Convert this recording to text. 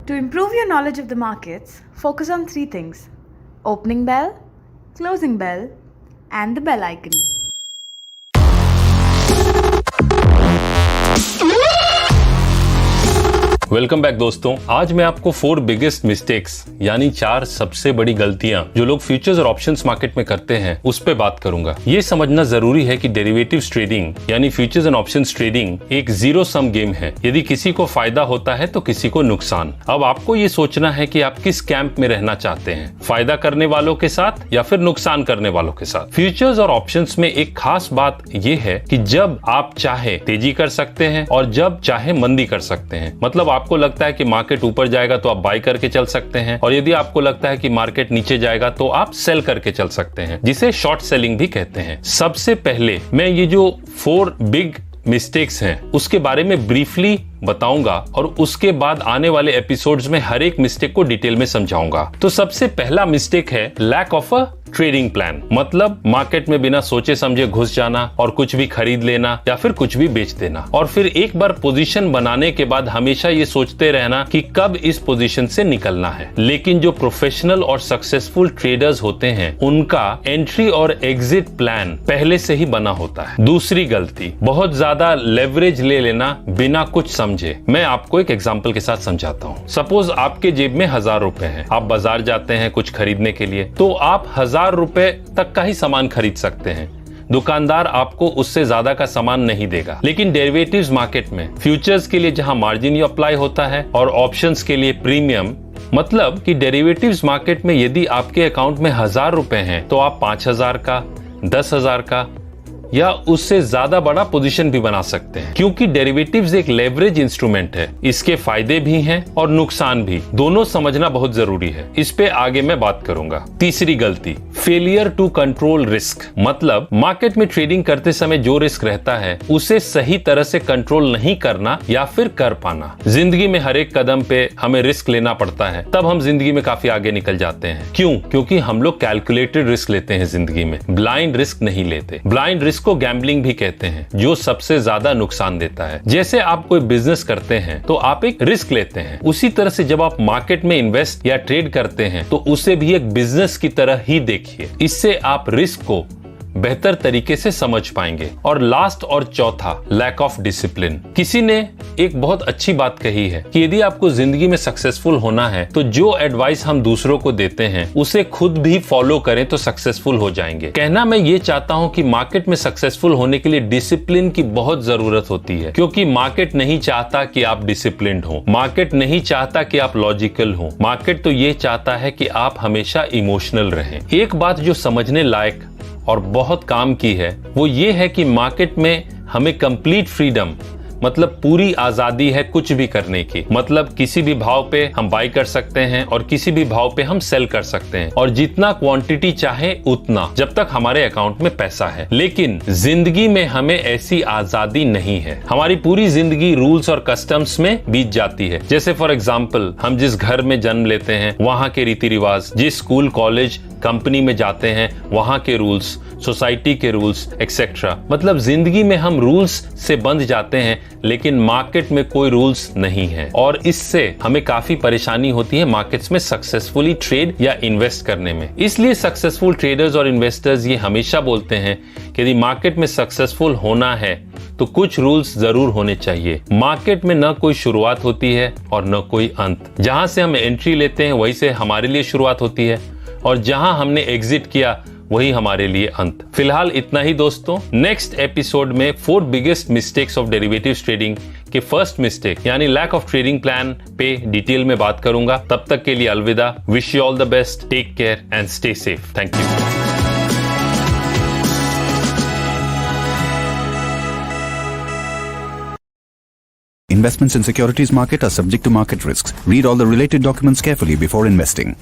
To improve your knowledge of the markets, focus on three things: opening bell, closing bell, and the bell icon. Welcome back दोस्तों। आज मैं आपको 4 biggest mistakes यानी 4 सबसे बड़ी गलतियां जो लोग फ्यूचर्स और ऑप्शंस मार्केट में करते हैं उस पे बात करूंगा। ये समझना जरूरी है कि डेरिवेटिव्स ट्रेडिंग यानी फ्यूचर्स एंड ऑप्शंस ट्रेडिंग एक जीरो सम गेम है। यदि किसी को फायदा होता है तो किसी को नुकसान। अब आपको ये सोचना है कि आप किस कैंप में रहना चाहते हैं, फायदा करने वालों के साथ या फिर नुकसान करने वालों के साथ। फ्यूचर्स और ऑप्शंस में एक खास बात ये है कि जब आप चाहे तेजी कर सकते हैं और जब चाहे मंदी कर सकते हैं। मतलब आपको लगता है कि मार्केट ऊपर जाएगा तो आप बाय करके चल सकते हैं, और यदि आपको लगता है कि मार्केट नीचे जाएगा तो आप सेल करके चल सकते हैं, जिसे शॉर्ट सेलिंग भी कहते हैं। सबसे पहले मैं ये जो 4 बिग मिस्टेक्स हैं उसके बारे में ब्रीफली बताऊंगा और उसके बाद आने वाले एपिसोड्स में हर एक मिस्टेक को डिटेल में समझाऊंगा। तो सबसे पहला मिस्टेक है lack of a trading plan. मतलब मार्केट में बिना सोचे समझे घुस जाना और कुछ भी खरीद लेना या फिर कुछ भी बेच देना, और फिर एक बार पोजीशन बनाने के बाद हमेशा ये सोचते रहना कि कब इस पोजीशन से निकलना है। लेकिन जो प्रोफेशनल और सक्सेसफुल ट्रेडर्स होते हैं उनका एंट्री और एग्जिट प्लान पहले से ही बना होता है। दूसरी गलती, बहुत ज्यादा लेवरेज ले लेना बिना कुछ समझे। मैं आपको एक एग्जांपल के साथ समझाता हूँ। सपोज आपके जेब में 1000 रुपए हैं, आप बाजार जाते हैं कुछ खरीदने के लिए, तो आप 1000 रुपए तक का ही सामान खरीद सकते हैं। दुकानदार आपको उससे ज्यादा का सामान नहीं देगा। लेकिन डेरिवेटिव्स मार्केट में फ्यूचर्स के लिए जहां मार्जिन अप्लाई होता है और ऑप्शंस के लिए प्रीमियम, मतलब कि डेरिवेटिव्स मार्केट में यदि आपके अकाउंट में 1000 रुपए हैं तो आप 5000 का, 10,000 का या उससे ज्यादा बड़ा पोजीशन भी बना सकते हैं, क्योंकि डेरिवेटिव्स एक लेवरेज इंस्ट्रूमेंट है। इसके फायदे भी हैं और नुकसान भी, दोनों समझना बहुत जरूरी है। इस पे आगे मैं बात करूंगा। तीसरी गलती, फेलियर टू कंट्रोल रिस्क। मतलब मार्केट में ट्रेडिंग करते समय जो रिस्क रहता है उसे सही तरह से कंट्रोल नहीं करना या फिर कर पाना। जिंदगी में हर एक कदम पे हमें रिस्क लेना पड़ता है, तब हम जिंदगी में काफी आगे निकल जाते हैं। क्यों? क्योंकि हम लोग कैलकुलेटेड रिस्क लेते हैं जिंदगी में, ब्लाइंड रिस्क नहीं लेते। ब्लाइंड रिस्क को गैम्बलिंग भी कहते हैं, जो सबसे ज्यादा नुकसान देता है। जैसे आप कोई बिजनेस करते हैं तो आप एक रिस्क लेते हैं, उसी तरह से जब आप मार्केट में इन्वेस्ट या ट्रेड करते हैं तो उसे भी एक बिजनेस की तरह ही देखिए। इससे आप रिस्क को बेहतर तरीके से समझ पाएंगे। और लास्ट और चौथा, लैक ऑफ डिसिप्लिन। किसी ने एक बहुत अच्छी बात कही है कि यदि आपको जिंदगी में सक्सेसफुल होना है तो जो एडवाइस हम दूसरों को देते हैं उसे खुद भी फॉलो करें तो सक्सेसफुल हो जाएंगे। कहना मैं ये चाहता हूं कि मार्केट में सक्सेसफुल होने के लिए डिसिप्लिन की बहुत जरूरत होती है, क्योंकि मार्केट नहीं चाहता कि आप डिसिप्लिन्ड हो, मार्केट नहीं चाहता कि आप लॉजिकल हो। मार्केट तो ये चाहता है कि आप हमेशा इमोशनल रहें। एक बात जो समझने लायक और बहुत काम की है वो ये है कि मार्केट में हमें कंप्लीट फ्रीडम, मतलब पूरी आजादी है कुछ भी करने की। मतलब किसी भी भाव पे हम बाय कर सकते हैं और किसी भी भाव पे हम सेल कर सकते हैं, और जितना क्वांटिटी चाहे उतना, जब तक हमारे अकाउंट में पैसा है। लेकिन जिंदगी में हमें ऐसी आजादी नहीं है। हमारी पूरी जिंदगी रूल्स और कस्टम्स में बीत जाती है। जैसे फॉर एग्जाम्पल, हम जिस घर में जन्म लेते हैं वहां के रीति रिवाज, जिस स्कूल कॉलेज कंपनी में जाते हैं वहां के रूल्स, सोसाइटी के रूल्स एक्सेट्रा। मतलब जिंदगी में हम रूल्स से बंध जाते हैं, लेकिन मार्केट में कोई रूल्स नहीं है, और इससे हमें काफी परेशानी होती है मार्केट्स में सक्सेसफुली ट्रेड या इन्वेस्ट करने में। इसलिए सक्सेसफुल ट्रेडर्स और इन्वेस्टर्स ये हमेशा बोलते हैं कि यदि मार्केट में सक्सेसफुल होना है तो कुछ रूल्स जरूर होने चाहिए। मार्केट में न कोई शुरुआत होती है और न कोई अंत। जहां से हम एंट्री लेते हैं वहीं से हमारे लिए शुरुआत होती है, और जहां हमने एग्जिट किया वही हमारे लिए अंत। फिलहाल इतना ही दोस्तों। नेक्स्ट एपिसोड में 4 biggest mistakes of derivatives trading के फर्स्ट मिस्टेक यानी लैक ऑफ ट्रेडिंग प्लान पे डिटेल में बात करूंगा। तब तक के लिए अलविदा। Wish you all the best, take care and stay safe. Thank you. Investments in securities market are subject to market risks. Read all the related documents carefully before investing.